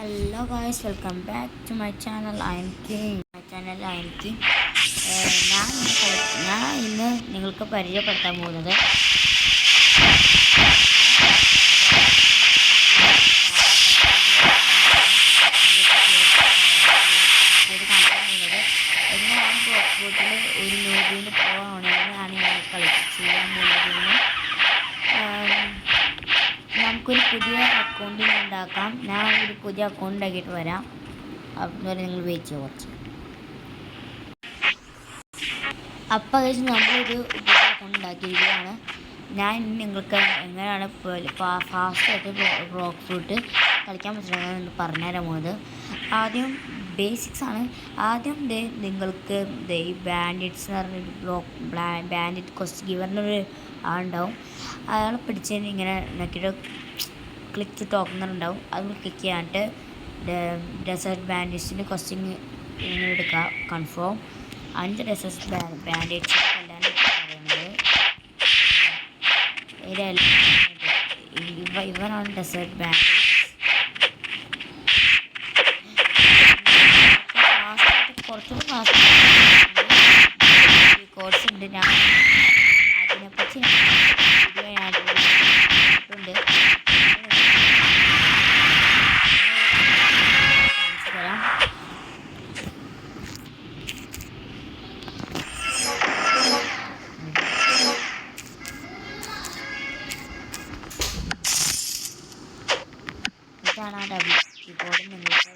Hello guys, welcome back to my channel. I am King. ഞാൻ ഇന്ന് നിങ്ങൾക്ക് പരിചയപ്പെടുത്താൻ പോകുന്നത് എങ്ങനെയാണ് ബ്ലോക്ക് ബോട്ടിൽ ഒരു മൂവിന് പോകണമെന്നാണ് ഞാൻ ചെയ്യാൻ പോകുന്നത്. നമുക്കൊരു പുതിയ അക്കൗണ്ടിങ് ഉണ്ടാക്കാം. ഞാൻ ഒരു പുതിയ അക്കൗണ്ട് ഉണ്ടാക്കിയിട്ട് വരാം. അതുവരെ നിങ്ങൾ വെയിറ്റ് ചെയ്യുക കുറച്ച്. അപ്പോൾ കഴിച്ച് നമ്മളൊരു പുതിയ അക്കൗണ്ട് ഉണ്ടാക്കിയിരിക്കുകയാണ്. ഞാൻ നിങ്ങൾക്ക് എങ്ങനെയാണ് ഫാസ്റ്റായിട്ട് ബ്ലോക്ക് ഫ്രൂട്ട് കളിക്കാൻ പറ്റുന്നതെന്ന് പറഞ്ഞുതരാൻ പോകുന്നത്. ആദ്യം ബേസിക്സ് ആണ്. ആദ്യം നിങ്ങൾക്ക് ഈ ബാൻഡിറ്റ്സ് എന്ന് പറഞ്ഞൊരു ബാൻഡിറ്റ് ക്വസ്റ്റ് ഗിവറിനൊരു ആളുണ്ടാവും. അയാളെ പിടിച്ചതിന് ഇങ്ങനെ നോക്കിയിട്ട് ക്ലിക്ക് ടോക്കണറുണ്ടാവും. അത് ക്ലിക്ക് ചെയ്യാനായിട്ട് ഡെസേർട്ട് ബാൻഡിറ്റ്സിൻ്റെ ക്വസ്റ്റിങ് ഇങ്ങനെ എടുക്കുക. കൺഫേം 5 ഡെസേർട്ട് ബാൻഡിറ്റ്സ് എല്ലാം പറയുന്നത്. ഇവനാണ് ഡെസേർട്ട് ബാൻഡിറ്റ്. കുറച്ചുകൂടി ഫാസ്റ്റ് കോഴ്സ് ഉണ്ട്. ഞാൻ അതിനെപ്പറ്റി ഉണ്ട്. ഇതാണ് ആ ഡബിൾ കീബോർഡ്. നിങ്ങൾക്ക്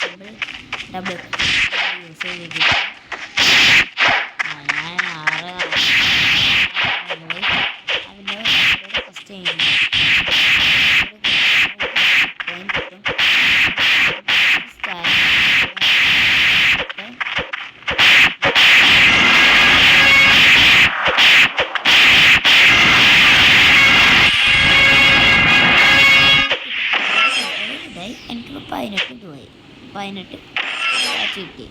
സിമ്പിൾ ഡബിൾ യൂസ് ചെയ്തിരിക്കുക. അതിൻ്റെ ഫസ്റ്റ് ചെയ്യുന്നു. എനിക്കിപ്പോൾ 18 കിട്ടി.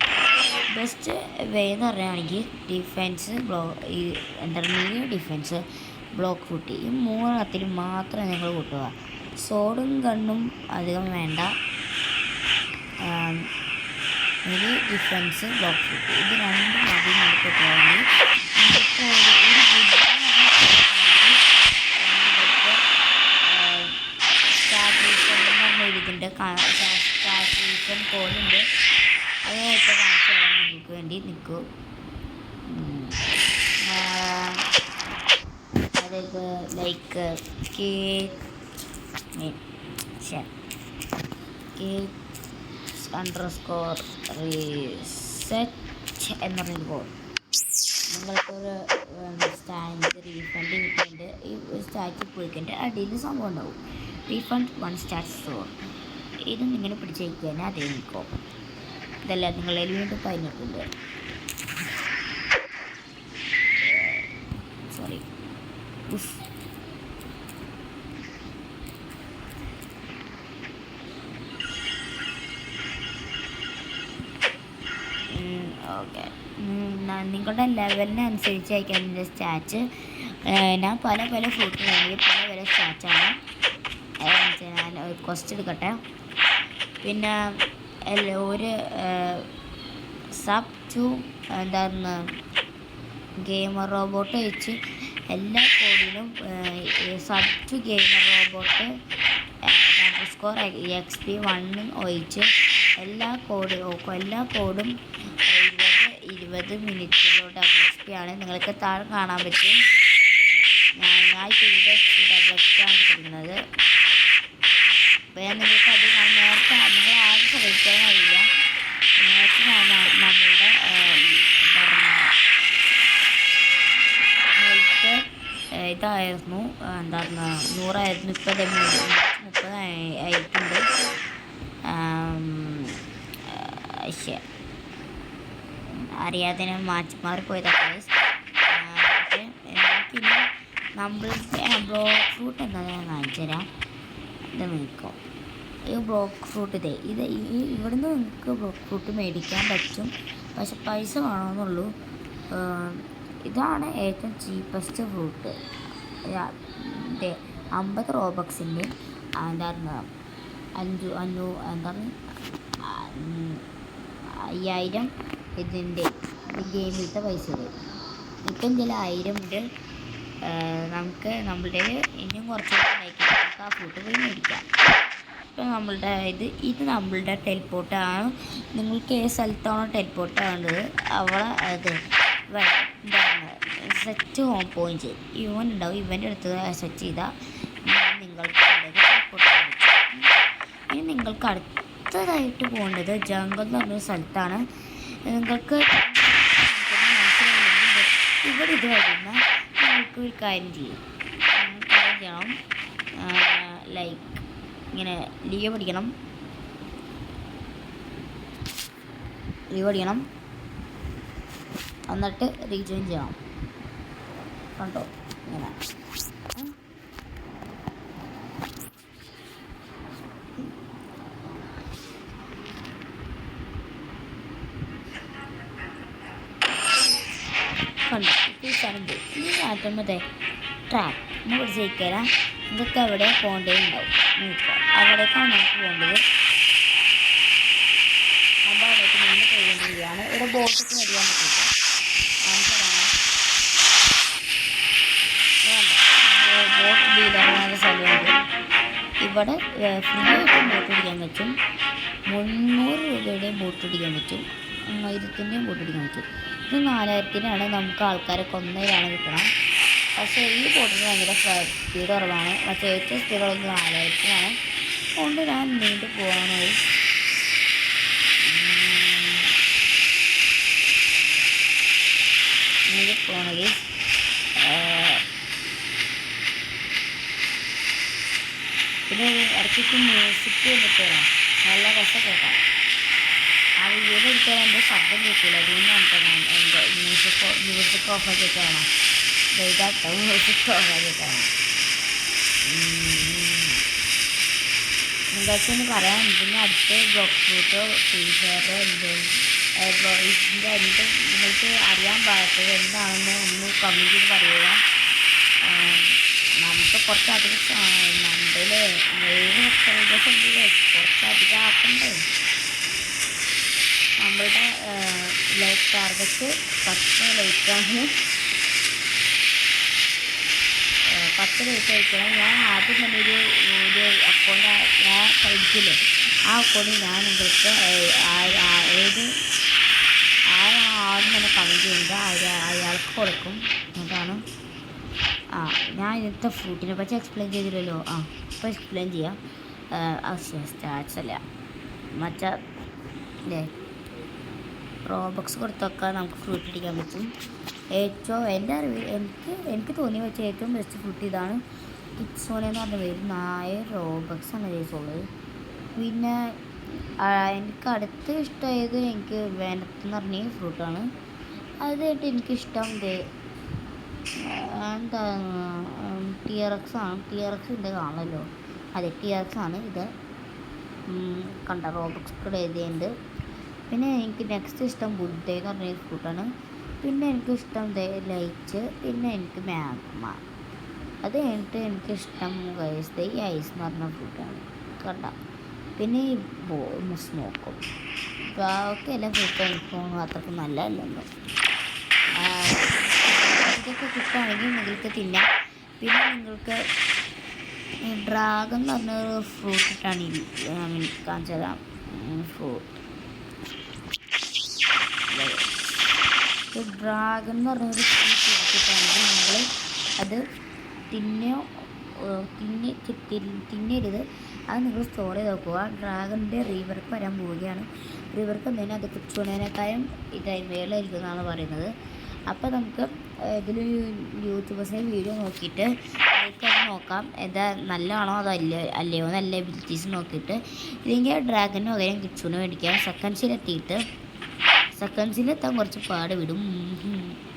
ബെസ്റ്റ് വേ എന്ന് പറയുകയാണെങ്കിൽ defence medium defence block fruit, ഈ 3 മാത്രമേ നിങ്ങൾ കൂട്ടുക. സോഡും ഗണ്ണും അധികം വേണ്ട. മീഡിയം ഡിഫെൻസ് ബ്ലോക്ക് ഫ്രൂട്ട് ഇത് രണ്ടും മതി. നമുക്ക് കിട്ടുകയാണെങ്കിൽ ഇതിൻ്റെ കാൽക്കുലേഷൻ കോഡുണ്ട്. അത് ഇപ്പോൾ കാണിച്ചു തരാൻ നിങ്ങൾക്ക് വേണ്ടി നിൽക്കും. അതായത് ലൈക്ക് reset എന്ന് പറഞ്ഞൊരു കോഡ്. നിങ്ങൾക്കൊരു റീഫണ്ട് കിട്ടിയിട്ടുണ്ട്. ഈ സ്റ്റാച്ച് പോയിക്കഴിഞ്ഞിട്ട് അടിയിൽ സംഭവം ഉണ്ടാവും. Refund 1 starch store. ഇത് നിങ്ങൾ പിടിച്ച് വയ്ക്കുക. അതേ നിൽക്കും. ഇതല്ല നിങ്ങളിൽ വീണ്ടും 18. സോറി. ഓക്കെ, നിങ്ങളുടെ ലെവലിനനുസരിച്ച് അയക്കാൻ എൻ്റെ സ്റ്റാച്ച്. ഞാൻ പല ഫ്രൂട്ടിനാണെങ്കിൽ പല സ്റ്റാച്ചാണ്. ഞാൻ ഒരു ക്വസ്റ്റ് എടുക്കട്ടെ. പിന്നെ ഒരു സബ് ടു എന്തായിരുന്നു ഗെയിമർ റോബോട്ട് വെച്ച് എല്ലാ കോഡിലും sub to gamer robot score XP 1 ഒഴിച്ച് എല്ലാ കോഡും 20 മിനിറ്റിലുള്ള XP ആണ്. നിങ്ങൾക്ക് താഴെ കാണാൻ പറ്റും. ഞാൻ XP ആണ് കിട്ടുന്നത്. അപ്പോൾ ഞാൻ നിങ്ങൾക്ക് അത് നേരത്തെ നിങ്ങൾ ആരും ശ്രമിക്കാൻ കഴിയില്ല. നേരത്തെ നമ്മളുടെ ഹെൽത്ത് ഇതായിരുന്നു എന്തായിരുന്നു 100ആയിരുന്നു. 30 ആയിട്ടുണ്ട്. അറിയാതെ ഞാൻ മാറിപ്പോയതൊക്കെ. പക്ഷേ എനിക്കിനി നമ്മളുടെ ബ്ലോക്ക് ഫ്രൂട്ട് എന്താണെന്ന് ഞാൻ കാണിച്ചു തരാം. ഇത് നിൽക്കും. ഈ ബ്ലോക്ക് ഫ്രൂട്ട് ഇവിടുന്ന് നിങ്ങൾക്ക് ബ്ലോക്ക് ഫ്രൂട്ട് മേടിക്കാൻ പറ്റും. പക്ഷെ പൈസ വേണമെന്നുള്ളൂ. ഇതാണ് ഏറ്റവും ചീപ്പസ്റ്റ് ഫ്രൂട്ട്. 50 റോബക്സിൻ്റെ എന്തായിരുന്നു എന്താണ് 5000 ഇതിൻ്റെ ഗെയിമിലത്തെ പൈസ വരും. ഇപ്പം എന്തെങ്കിലും 1000 ഉണ്ട്. നമുക്ക് നമ്മളുടെ ഇനിയും കുറച്ചുകൂടി ഉണ്ടാക്കി നമുക്ക് ആ ഫുഡ് പോയി മേടിക്കാം. ഇപ്പം നമ്മളുടെ ഇത് നമ്മളുടെ ടെലിപ്പോർട്ടാണ്. നിങ്ങൾക്ക് ഏത് സ്ഥലത്താണോ ടെലിപ്പോർട്ട് വേണ്ടത് അവിടെ എന്താണ് സെറ്റ് ഹോം പോയിന്റ് ഇവൻ ഉണ്ടാവും. ഇവൻ്റെ അടുത്ത് സെറ്റ് ചെയ്താൽ നിങ്ങൾക്ക് ടെലിപ്പോർട്ട് ലഭിക്കും. ഇനി നിങ്ങൾക്ക് അടുത്തതായിട്ട് പോകേണ്ടത് ജംഗൽ എന്ന് പറഞ്ഞൊരു സ്ഥലത്താണ്. നിങ്ങൾക്ക് മനസ്സിലായില്ലെങ്കിൽ ഇവിടെ ഇത് വരുന്ന നിങ്ങൾക്ക് ഒരു കാര്യം ചെയ്യണം. ലൈക്ക് ഇങ്ങനെ ലീവ് അടിക്കണം. എന്നിട്ട് റീജോയിൻ ചെയ്യണം. കണ്ടോ ഇങ്ങനെ കണ്ടോ. ഇപ്പോൾ ഈ സ്ഥലം പോയി. ഈ മാറ്റുമ്പോൾ ട്രാക്ക് ഒന്ന് പിടിച്ചേക്കരാ. ഇതൊക്കെ അവിടെ പോകേണ്ടതുണ്ടാവും. നോക്കുക അവിടേക്കാണ് നമുക്ക് പോകേണ്ടത്. അപ്പോൾ അവിടേക്ക് നിന്ന് പോകേണ്ടിയാണ്. ഇവിടെ ബോട്ടൊക്കെ മേടിക്കാൻ പറ്റില്ല. ബോട്ട് ഡീലർ സ്ഥലമുണ്ട്. ഇവിടെ ഫ്രീ ആയിട്ട് ബോട്ട് പിടിക്കാൻ പറ്റും. 300 രൂപയുടെയും ബോട്ട് പിടിക്കാൻ പറ്റും. 1000-ൻ്റെയും ബോട്ട് പിടിക്കാൻ പറ്റും. ഇത് 4000-നാണ്. നമുക്ക് ആൾക്കാരെ കൊന്നതിലാണ് കിട്ടണം. പക്ഷേ ഈ ബോട്ടിന് ഭയങ്കര സ്പീഡ് കുറവാണ്. പക്ഷേ ഏറ്റവും സ്പീഡ് ഉള്ളത് 4000-നാണ്. അതുകൊണ്ട് ഞാൻ നീണ്ടു പോകാണ്. പിന്നെ ഇടയ്ക്ക് മ്യൂസിക് വന്നിട്ട് വരാം. നല്ല രസം കേൾക്കാം. ആ വീഡിയോ എടുത്താൽ എൻ്റെ ശബ്ദം കേൾക്കില്ല. അതുകൊണ്ടാണ് എൻ്റെ മ്യൂസിക് ഓഫാക്കിയിട്ട് കാണാം. ഇതാട്ടോ മ്യൂസിക് ഓഫാക്കിയിട്ട് കാണാം. എന്താച്ചൊന്ന് പറയാൻ. പിന്നെ അടുത്ത് ബ്ലോക്ക് ഫ്രൂട്ടോ ഫ്രീ ഫയർ ഇതിൻ്റെ നിങ്ങൾക്ക് അറിയാൻ പാടാത്തത് എന്താണെന്ന് ഒന്ന് കമൻറ്റ് ചെയ്ത് പറയുക. നമുക്ക് കുറച്ചധികം നമ്മളിൽ 7 സബ്സ്ക്രൈബേഴ്സ് ഉണ്ടല്ലേ, കുറച്ചധികം ആക്കണ്ടേ. നമ്മളുടെ ലൈക്ക് ടാർഗറ്റ് 10 ലൈക്കാണ്. 10 ലൈക്ക് അയക്കണം. ഞാൻ ആദ്യം തന്നെ ഒരു അക്കൗണ്ട് ഞാൻ കഴിച്ചില്ലേ, ആ അക്കൗണ്ടിൽ ഞാൻ നിങ്ങൾക്ക് ആരാണോ ആദ്യം തന്നെ കമൻറ്റ് ചെയ്യുന്നത് അയാൾക്ക് കൊടുക്കും. അതാണ് ഞാൻ ഇന്നത്തെ ഫ്രൂട്ടിനെ പറ്റി എക്സ്പ്ലെയിൻ ചെയ്തില്ലല്ലോ. ഇപ്പോൾ എക്സ്പ്ലെയിൻ ചെയ്യാം. സ്റ്റാറ്റ്സ് അല്ല മറ്റേ റോബക്സ് കൊടുത്തൊക്കെ നമുക്ക് ഫ്രൂട്ട് അടിക്കാൻ പറ്റും. ഏറ്റവും എൻ്റെ അറിവിൽ എനിക്ക് തോന്നി വെച്ച ഏറ്റവും ബെസ്റ്റ് ഫ്രൂട്ട് ഇതാണ്. കിഡ്സോൺ എന്ന് പറഞ്ഞ പേര് 4 റോബക്സ് ആണ് ഉള്ളത്. പിന്നെ എനിക്ക് അടുത്ത് ഇഷ്ടമായത് എനിക്ക് വേനത്തെന്ന് പറഞ്ഞ ഫ്രൂട്ടാണ്. അതായിട്ട് എനിക്കിഷ്ടം എന്താ TRX ആണ്. TRX ഉണ്ട് കാണല്ലോ. അതെ TRX ആണ് ഇത്. കണ്ട റോബക്സ് കൂടെ എഴുതിയുണ്ട്. പിന്നെ എനിക്ക് നെക്സ്റ്റ് ഇഷ്ടം ബുദ്ധ എന്ന് പറഞ്ഞ ഫ്രൂട്ടാണ്. പിന്നെ എനിക്കിഷ്ടം ലൈറ്റ്. പിന്നെ എനിക്ക് മാഗ്മ. അത് കഴിഞ്ഞിട്ട് എനിക്കിഷ്ടം ഈ ഐസ് എന്ന് പറഞ്ഞ ഫ്രൂട്ടാണ്. കണ്ട പിന്നെ ഈ സ്മോക്കും. ബാക്കി എല്ലാ ഫ്രൂട്ടും എനിക്ക് അത്രയ്ക്ക് നല്ലതല്ലല്ലോ. ഇതൊക്കെ കിട്ടുകയാണെങ്കിൽ നിങ്ങൾക്ക് തിന്നാം. പിന്നെ നിങ്ങൾക്ക് ഡ്രാഗൺ എന്ന് പറഞ്ഞൊരു ഫ്രൂട്ട് ഇട്ടാണ് കാണിച്ചു തരാം. ഡ്രാഗൺ എന്ന് പറഞ്ഞൊരു ഫ്രൂട്ട് ഇട്ടിട്ടാണെങ്കിൽ നിങ്ങൾ അത് തിന്നരുത്. അത് നിങ്ങൾ സ്റ്റോർ ചെയ്ത് നോക്കുക. ഡ്രാഗണിൻ്റെ റീവർക്ക് വരാൻ പോവുകയാണ്. റീവർക്ക് എന്തെങ്കിലും അത് കിച്ചുണേനേക്കാളും ഇതായി മേലായിരിക്കുമെന്നാണ് പറയുന്നത്. അപ്പോൾ നമുക്ക് ഇതിൽ യൂട്യൂബേഴ്സിൻ്റെ വീഡിയോ നോക്കിയിട്ട് അത് നോക്കാം. എന്താ നല്ലതാണോ അതോ അല്ലയോ നല്ല എബിലിറ്റീസ് നോക്കിയിട്ട് ഇല്ലെങ്കിൽ ഡ്രാഗന് പകരം കിച്ചുണ് മേടിക്കാം. സെക്കൻഡ്സിലെത്താൻ കുറച്ച് പാട് വിടും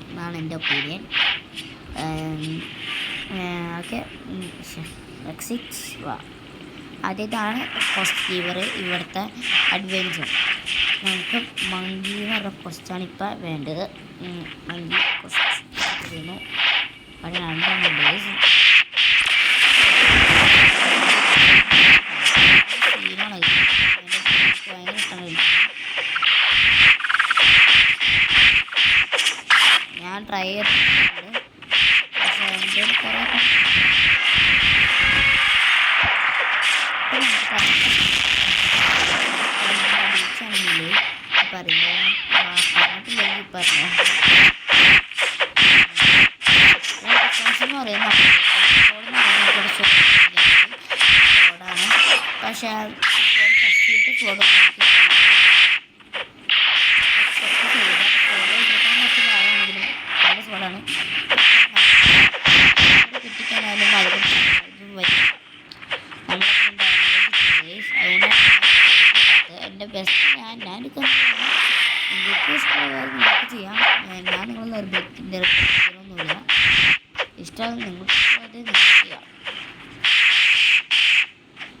എന്നാണ് എൻ്റെ ഒപ്പീനിയൻ. ഓക്കെ ആദ്യത്താണ് ഫസ്റ്റ് ഗീവർ. ഇവിടുത്തെ അഡ്വെഞ്ചർ നമുക്ക് മങ്കി എന്ന് പറഞ്ഞ ക്വസ്റ്റാണ് ഇപ്പം വേണ്ടത്. മങ്കി ക്വസ്റ്റ് ചെയ്യുന്നു. അവിടെ 2 ഉണ്ട്. ട്രൈ ചെയ്തിട്ടുണ്ട്. പക്ഷേ എൻ്റെ കുറേ ചാനലിൽ പറഞ്ഞിട്ടില്ലെങ്കിൽ പറഞ്ഞു ഡിഫറൻസ് എന്ന് പറയുന്നത് ഫ്ലോഡാണ്. പക്ഷേ ഫസ്റ്റ് ഫ്ലോഡ് ഫ്ലോഡാണ് കിട്ടിക്കാനായാലും വളരെ വരും. നമ്മളെ അതുകൊണ്ട് എൻ്റെ ബെസ്റ്റ് ഞാൻ എടുക്കുന്നതാണ്. നിങ്ങൾക്ക് ഇഷ്ടമായാൽ നിങ്ങൾക്ക് ചെയ്യാം. ഞാൻ നിങ്ങൾ നിർബന്ധിക്കുന്നൊന്നുമില്ല. ഇഷ്ടം നിങ്ങൾക്ക് അത് നിങ്ങൾക്ക് ചെയ്യാം.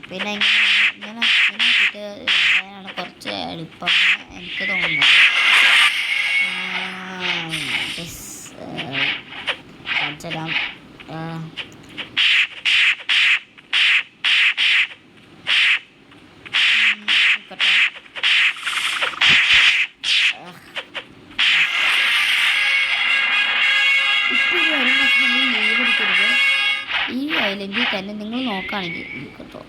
പിന്നെ ഇങ്ങനെ ആക്കിയിട്ട് ചെയ്യാനാണ് കുറച്ച് എളുപ്പം എനിക്ക് തോന്നുന്നത്. കാണിച്ചുതരാം. ഈ ഐലൻഡിൽ തന്നെ നിങ്ങൾ നോക്കുകയാണെങ്കിൽ കേട്ടോ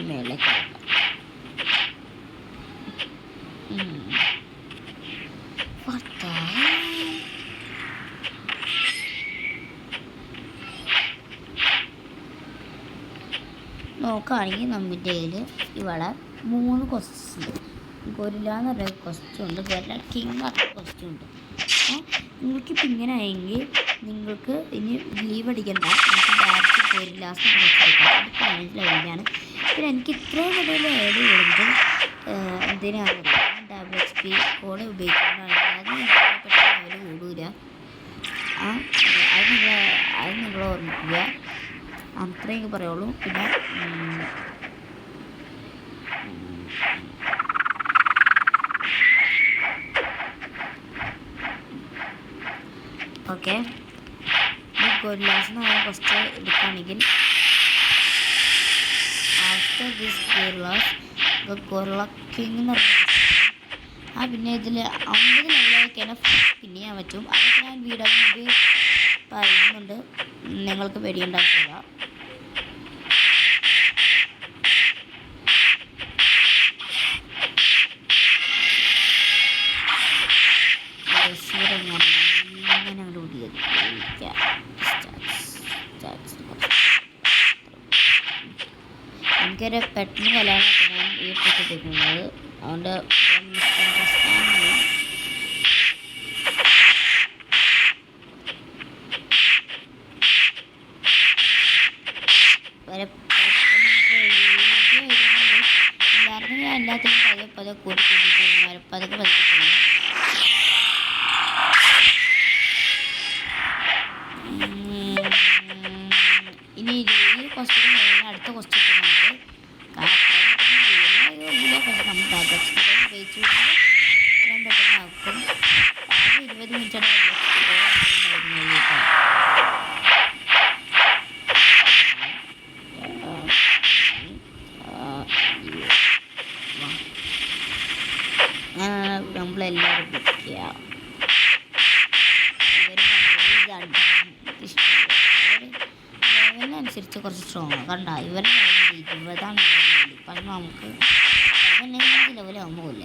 മേളിലേക്ക് നോക്കുകയാണെങ്കിൽ നമ്മുടെ കയ്യിൽ ഇവിടെ 3 ക്വസ്റ്റ്യൻസ് ഉണ്ട്. ഗൊറില്ല എന്ന് പറയുന്ന ക്വസ്റ്റ്യൻ ഉണ്ട്, ഗൊറില്ല കിങ് എന്ന് പറഞ്ഞ ക്വസ്റ്റ്യൻ ഉണ്ട്. നിങ്ങൾക്കിപ്പോൾ ഇങ്ങനെ ആയെങ്കിൽ നിങ്ങൾക്ക് ഇനി ലീവ് അടിക്കണ്ട. നിങ്ങൾക്ക് ഡയറക്റ്റ് ഗൊറില്ലാസ് ലെവലാണ്. പിന്നെ എനിക്ക് ഇത്രയും കൂടുതൽ ഏഡ് ചെയ്യുന്നത് എന്തിനാണെന്ന് WXP കോഡ് ഉപയോഗിക്കുന്നതാണ്. അത് പെട്ടെന്ന് ലെവൽ കൂടില്ല. അത് നിങ്ങൾ ഓർമ്മിക്കുക. അത്രയൊക്കെ പറയുള്ളൂ. പിന്നെ ഓക്കെ ഈ ഗൊറില്ലാസ് എന്ന് പറയുന്ന ഫസ്റ്റ് എടുക്കുകയാണെങ്കിൽ after this gorillas guerrilla king എന്ന് പറഞ്ഞ പിന്നെ ഇതിൽ 50 ലെവലൊക്കെയാണ് പിന്നെ ചെയ്യാൻ പറ്റും. അതൊക്കെ ഞാൻ വീഡിയോ പറയുന്നുണ്ട്, നിങ്ങൾക്ക് പേടിയുണ്ടാക്കില്ല. എനിക്കൊരു പെട്ടെന്ന് കല്യാണമൊക്കെ ഞാൻ ഈ ഇട്ടിരിക്കുന്നത്. അതുകൊണ്ട് എല്ലാവർക്കും ഞാൻ എല്ലാത്തിനും പതിയെ കൂട്ടി പതുക്കെ പതുക്കെ ഇനി ഈ ക്വസ്റ്റ്യൻ അടുത്ത ക്വസ്റ്റ്യൻ നമുക്ക് നമ്മൾ ഉപയോഗിച്ചു പെട്ടെന്ന് ആക്കും. 20 മിനിറ്റ് നമ്മളെല്ലാവരും വിളിക്കുക. ലെവലിനനുസരിച്ച് കുറച്ച് സ്ട്രോങ് കണ്ട ഇവരുടെ ലെവൽ 20ആണ്. പക്ഷെ നമുക്ക് 15 ലെവലാകുമ്പോഴില്ല.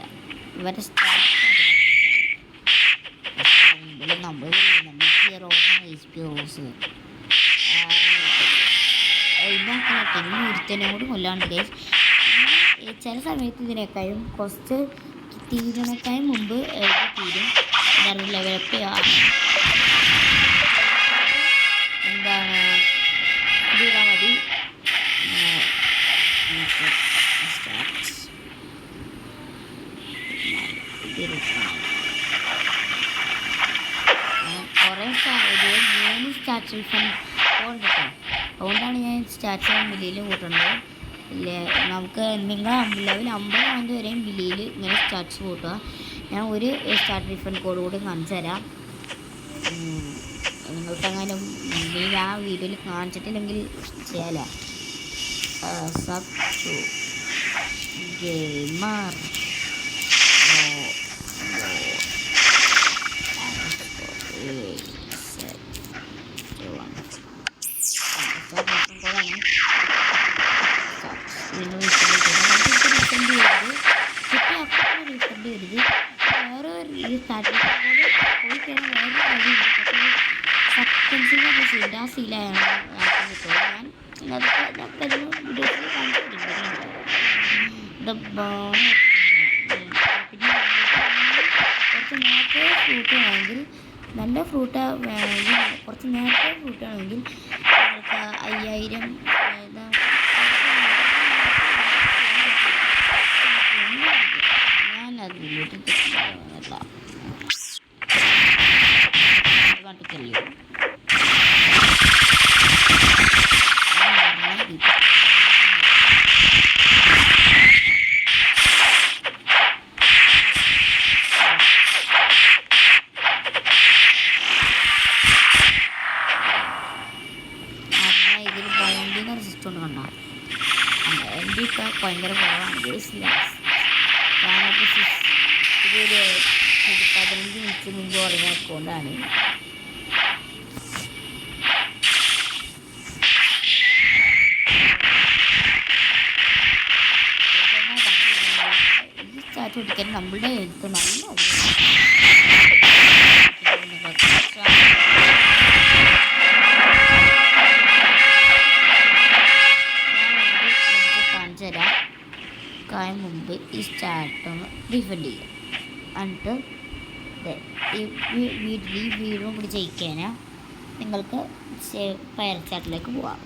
ഇവരുടെ നമ്മൾ ഹീറോസാണ് HP റോസ് ഇതാക്കട്ടെ. ഇനി ഒരുത്തനെ കൂടി കൊല്ലാണ്ട് ഗൈസ്. ചില സമയത്ത് ഇതിനേക്കാളും കുറച്ച് തീരുന്നേക്കാളും മുമ്പ് തീരും. ലെവലപ്പ് എന്താണ് ഇത് ചെയ്താൽ മതി. കുറേ 3 സ്റ്റാച്യു ഉണ്ട് കേട്ടോ. അതുകൊണ്ടാണ് ഞാൻ സ്റ്റാച്യു മില്ലിയിൽ കൂട്ടുന്നത്. നമുക്ക് നിങ്ങൾ ലെവൽ 50 ആകുന്നത് വരെയും മില്ലിയിൽ ഇങ്ങനെ സ്റ്റാച്യു കൂട്ടുക. ഞാൻ ഒരു സ്റ്റാർട്ട് റീഫണ്ട് കോഡ് കൂടി കാണിച്ചു തരാം. നിങ്ങൾക്കങ്ങനെ ഞാൻ വീഡിയോയിൽ കാണിച്ചിട്ടില്ലെങ്കിൽ ചെയ്യാലോ. സബ് ഗെയിമർ വീണ്ടും റീഫണ്ട് ചെയ്തത് റീഫണ്ട് ചെയ്തത് കിട്ടിയ അപ്പം റീഫണ്ട് ചെയ്തത് വേറെ ഒരു സ്റ്റാർട്ടിങ് പോയി കഴിഞ്ഞാൽ വേറെ വഴിയുണ്ട് പക്ഷേ സെക്കൻഡ്സിൻ്റെ അത് സീൽ ആ സീലാണ് കിട്ടുന്നത് ഞാൻ വരുന്ന വീഡിയോസിൽ കാണിച്ചിട്ടുണ്ട് പിന്നെ കുറച്ച് നേരത്തെ ഫ്രൂട്ട് ആണെങ്കിൽ നല്ല ഫ്രൂട്ട് കുറച്ച് നേരത്തെ ഫ്രൂട്ട് ആണെങ്കിൽ നിങ്ങൾക്ക് 5000 ഞാനത് വീട്ടിൽ കഴിയും ഇതിൽ ബൗണ്ടിങ് സിസ്റ്റം കൊണ്ട് കണ്ടാൽ എൻ്റെ ഇപ്പോൾ ഭയങ്കര കുറവാണ് ഞാനിപ്പോൾ ഇതൊരു 15 മിനിറ്റ് മുമ്പ് തുടങ്ങിയ അക്കൗണ്ടാണ് ഈ സ്റ്റാറ്റ് പിടിക്കാൻ നമ്മളുടെ എഴുത്ത് നല്ല കാണിച്ചു തരാം കായം മുമ്പ് ഈ സ്റ്റാർട്ടൊന്ന് റീഫണ്ട് ചെയ്യാം എന്നിട്ട് ഈ വീണ്ടും കൂടി ജയിക്കാനാ നിങ്ങൾക്ക് ഫയർ ചാറ്റിലേക്ക് പോവാം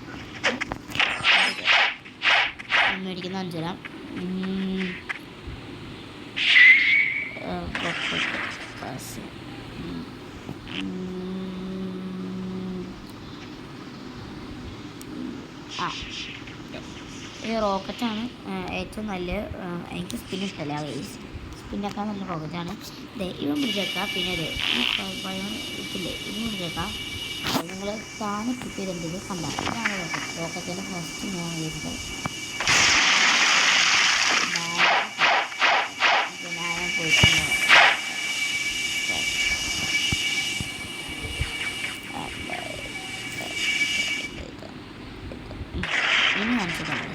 മേടിക്കുന്ന 5 തരാം ഈ റോക്കറ്റാണ് ഏറ്റവും നല്ല എനിക്ക് സ്പിൻ ഇഷ്ടമല്ല ഗൈസ് സ്പിന്നൊക്കെ നല്ല റോക്കറ്റാണ് ഇവൻ പിടിച്ചേക്കാം പിന്നെ ഈ ഇതില്ലേ ഇവൻ പിടിച്ചേക്കാം നിങ്ങൾ താനെ ക്ലിക്ക് ചെയ്തിട്ടുണ്ടെങ്കിൽ കണ്ടാൽ ഇതാണ് റോക്കറ്റിൻ്റെ ഫസ്റ്റ് ഞാൻ ചെയ്തത് പോയിട്ടുണ്ട് ഇനി കാണിച്ചതാണ്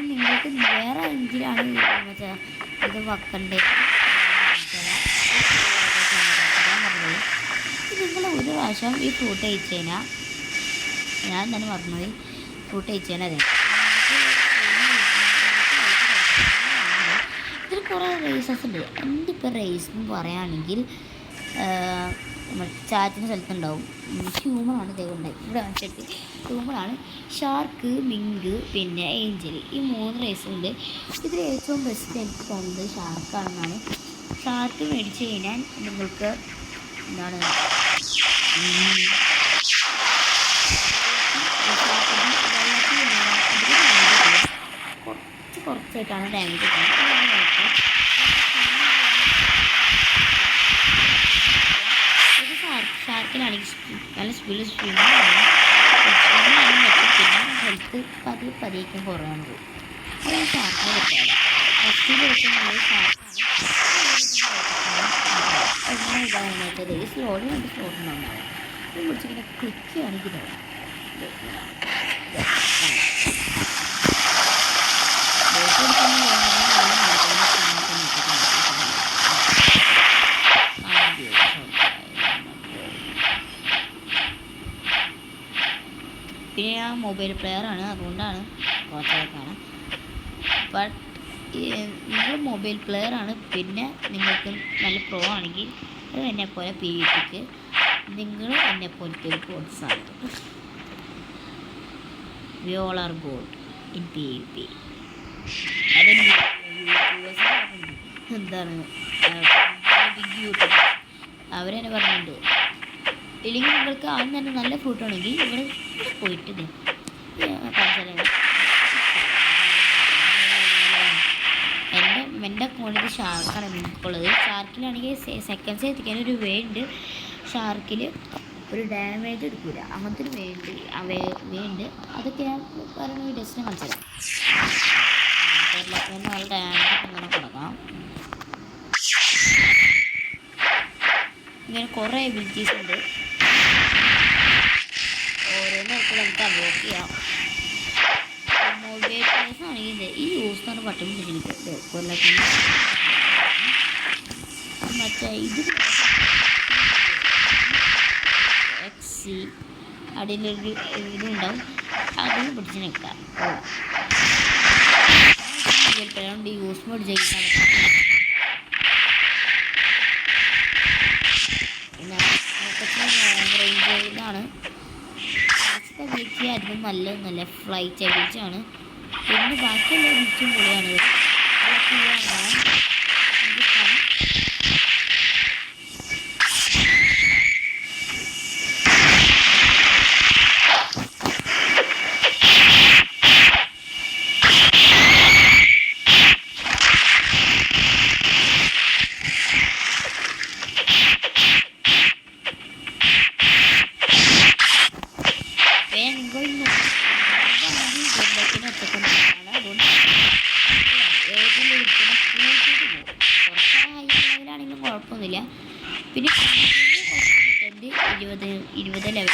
നിങ്ങൾക്ക് വേറെ എഞ്ചിനാണ് മറ്റേ ഇത് വെക്കണ്ടേ നിങ്ങൾ ഒരു പ്രാവശ്യം ഈ ഫ്രൂട്ട് കഴിച്ചു കഴിഞ്ഞാൽ ഞാൻ തന്നെ പറഞ്ഞത് ഫ്രൂട്ട് കഴിച്ചു കഴിഞ്ഞാൽ അതെ ഇതിൽ കുറേ റേസസ് ഉണ്ട് എൻ്റെ ഇപ്പോൾ റേസ് എന്ന് പറയുകയാണെങ്കിൽ ചാറ്റിൻ്റെ സ്ഥലത്തുണ്ടാവും ഹ്യൂമനാണ് ദൈവമുണ്ടായി ഇവിടെ കാണിച്ചിട്ട് ഹ്യൂമനാണ് ഷാർക്ക് മിങ്ക് പിന്നെ ഏഞ്ചൽ ഈ 3 റേസുണ്ട് ഇതിൽ ഏറ്റവും ബെസ്റ്റ് എനിക്ക് തോന്നുന്നത് ഷാർക്കാണെന്നാണ് ഷാർക്ക് മേടിച്ച് കഴിഞ്ഞാൽ നിങ്ങൾക്ക് എന്താണ് കുറച്ചായിട്ടാണ് ഡാമേജ് കിട്ടുന്നത് ഷാർക്കിനാണെങ്കിൽ നല്ല സ്പീഡ് പിന്നെ ഹെൽത്ത് പതിയേക്കും കുറവാണ് അതാണ് ഷാർക്കിനെ കിട്ടാറ് ഫസ്റ്റ് ഏറ്റവും നല്ലത് ഷാർക്കാണ് ഇതാകാനായിട്ട് സ്ലോഡ് രണ്ട് സ്ലോട്ടുണ്ടാവും ഇത് പിടിച്ചിങ്ങനെ ക്ലിക്ക് ചെയ്യുകയാണെങ്കിൽ പിന്നെ ഞാൻ മൊബൈൽ പ്ലെയറാണ് അതുകൊണ്ടാണ് കുറച്ചൊക്കെയാണ് ബട്ട് നിങ്ങൾ മൊബൈൽ പ്ലെയറാണ് പിന്നെ നിങ്ങൾക്ക് നല്ല പ്രോ ആണെങ്കിൽ അത് എന്നെപ്പോലെ പി വി പിക്ക് നിങ്ങൾ എന്നെപ്പോലത്തെ ഒരു കോഴ്സാണ് we all are god in P V P അതെനിക്ക് യൂട്യൂബേഴ്സ് എന്താണ് ബിഗ് യൂട്യൂബ് അവരെന്നെ പറഞ്ഞിട്ടുണ്ട് ഇല്ലെങ്കിൽ നിങ്ങൾക്ക് ആദ്യം തന്നെ നല്ല ഫ്രൂട്ട് ആണെങ്കിൽ ഇവിടെ പോയിട്ട് എൻ്റെ ഫോണിൽ ഷാർക്കാണ് ഉള്ളത് ഷാർക്കിലാണെങ്കിൽ സെക്കൻഡ്സ് എത്തിക്കാൻ ഒരു വേ ഉണ്ട് ഷാർക്കിൽ ഒരു ഡാമേജ് എടുക്കില്ല അങ്ങനത്തെ ഒരു വേ ഉണ്ട് അതൊക്കെ ഞാൻ പറയുന്ന വീഡിയോസിനെ കാണിച്ചുതരാം നല്ല ഡാമേജ് അങ്ങനെ കൊടുക്കാം ഇങ്ങനെ കുറേ എബിലിറ്റീസ് ഉണ്ട്. ഓരോന്നൊക്കെ നമുക്ക് അൺലോക്ക് ചെയ്യാം. മൊബൈൽ പ്ലേസ് ആണെങ്കിൽ ഈ യൂസ് എന്ന് ബട്ടൺ പിടിച്ചിരിക്കുന്നത് കൊല്ലത്തിന് മറ്റേ ഇത് എക്സി അടിയിലൊരു ഇതുണ്ടാവും, അതിന് പിടിച്ച് നിൽക്കാം. യൂസ് മോഡ് ചെയ്യിക്കാൻ റേഞ്ച് ഇതാണ് എബിലിറ്റി. അതിന് നല്ല ഫ്ലൈറ്റ് എബിലിറ്റി ആണ്. പിന്നെ ബാക്കിയുള്ള എബിലിറ്റിയും പൊളിയാണ്. കുഴപ്പമൊന്നുമില്ല. പിന്നെ 20 ലെവൽ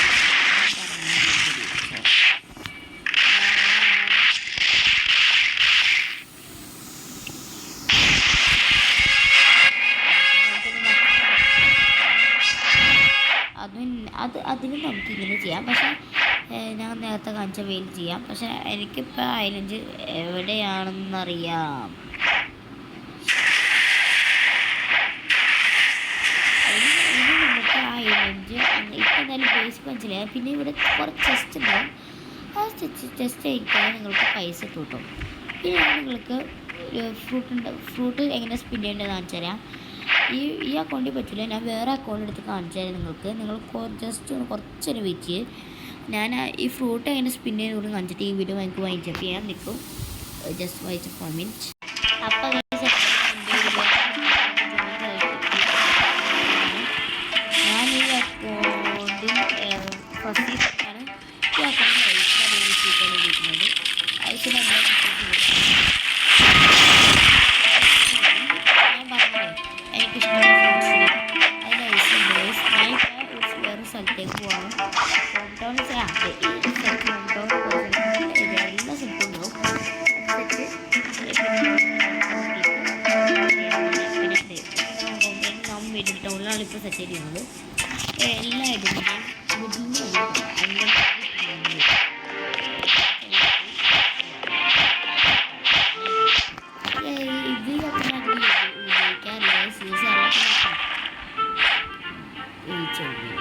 അതിന് നമുക്ക് ഇങ്ങനെ ചെയ്യാം. പക്ഷേ ഞാൻ നേരത്തെ കാണിച്ച വെയിൽ ചെയ്യാം. പക്ഷേ എനിക്കിപ്പോൾ ഐലൻഡ് എവിടെയാണെന്നറിയാം. നമുക്ക് ഐലൻഡ് ഇപ്പം എന്തായാലും ബേസിക് മനസ്സിലായി. പിന്നെ ഇവിടെ കുറച്ച് ചെസ്റ്റ് ഉണ്ടാവും. ആ ചെസ്റ്റ് കഴിക്കാൻ നിങ്ങൾക്ക് പൈസ കിട്ടും. പിന്നെ നിങ്ങൾക്ക് ഫ്രൂട്ട് എങ്ങനെ സ്പിൻ ചെയ്യേണ്ടത് കാണിച്ചു തരാം. ഈ അക്കൗണ്ടിൽ പറ്റില്ല, ഞാൻ വേറെ അക്കൗണ്ട് എടുത്ത് കാണിച്ചു തരാം നിങ്ങൾക്ക്. നിങ്ങൾ ജസ്റ്റ് ഒന്ന് കുറച്ചൊരു വെയിറ്റ്. ഞാൻ ഈ ഫ്രൂട്ട് എങ്ങനെ സ്പിൻ ചെയ്യുന്നതുകൊണ്ട് കാണിച്ചിട്ട് ഈ വീഡിയോ എനിക്ക് വൈൻഡപ്പ് ചെയ്യാൻ നിൽക്കും. Just wait for minute. അപ്പോൾ ഞാൻ ഈ അക്കൗണ്ടിൽ ഫസ്റ്റ് ആണ് ഈ അക്കൗണ്ട് ഉപയോഗിക്കുന്നത്. ഐസിന് എനിക്കിഷ്ടമുള്ള ഫ്രണ്ട്സിന് അതിന് ഐസുണ്ട്. ഞാനിപ്പോൾ വേറെ സ്ഥലത്തേക്ക് പോകണം. ഹോം ടൗൺ ഈ സ്ഥലത്ത് ഹോം ടൗൺ എല്ലാ സ്ഥലത്തും ഉണ്ടാവും. മിഡിൽ ടൗണിലാണ് ഇപ്പോൾ സെറ്റ് ചെയ്യുന്നത്. എല്ലാ ഇടുന്നതും ഇത് ഉപയോഗിക്കാറില്ല.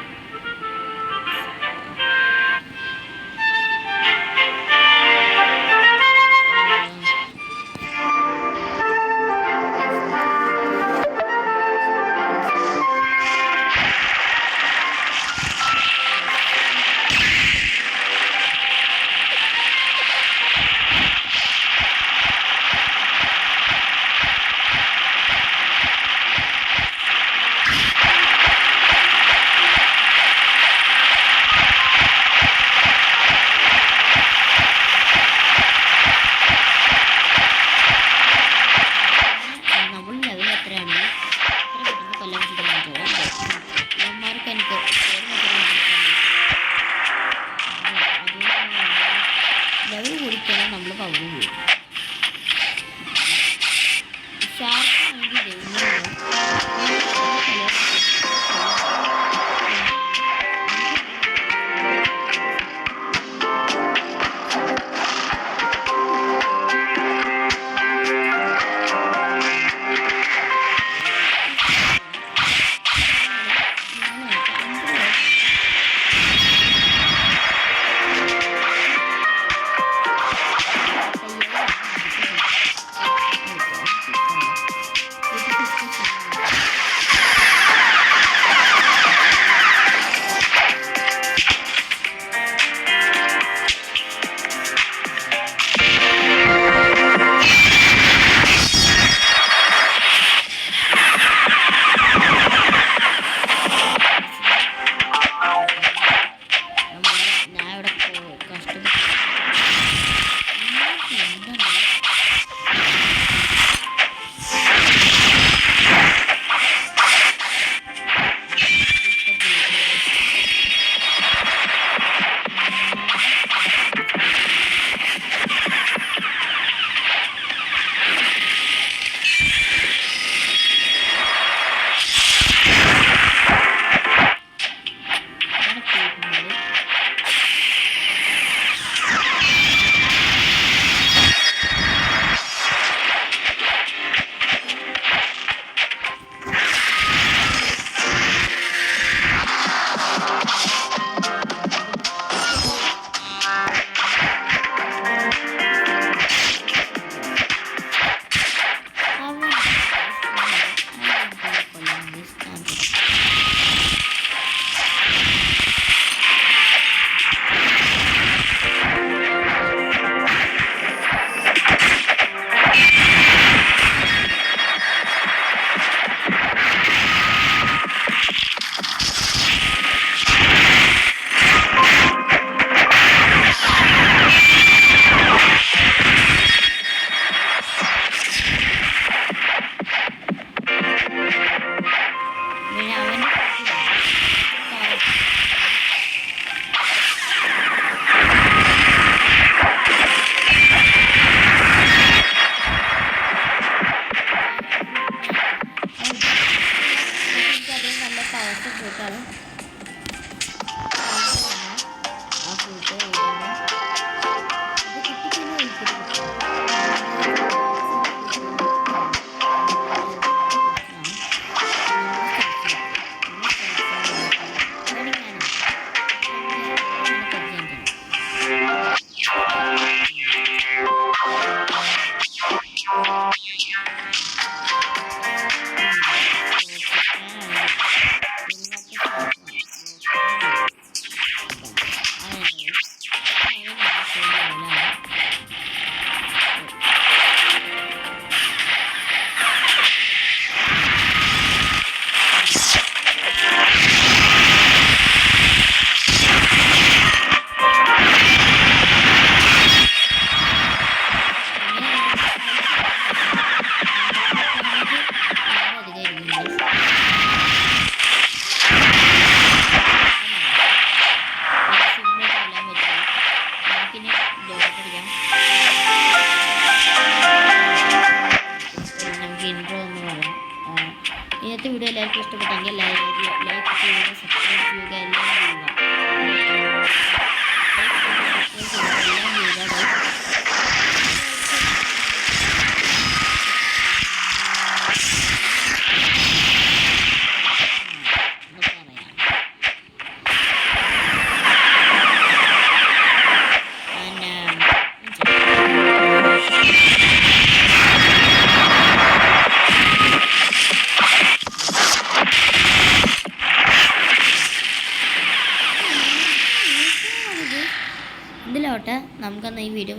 നമുക്കെന്നാൽ ഈ വീഡിയോ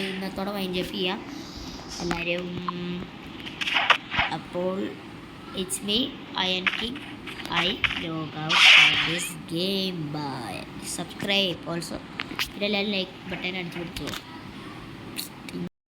ഇന്നത്തോടെ വൈൻഡപ്പ് ചെയ്യാം എല്ലാവരും. അപ്പോൾ it's me iron king. I log out of this game. Bye. Subscribe also. Hit the like button and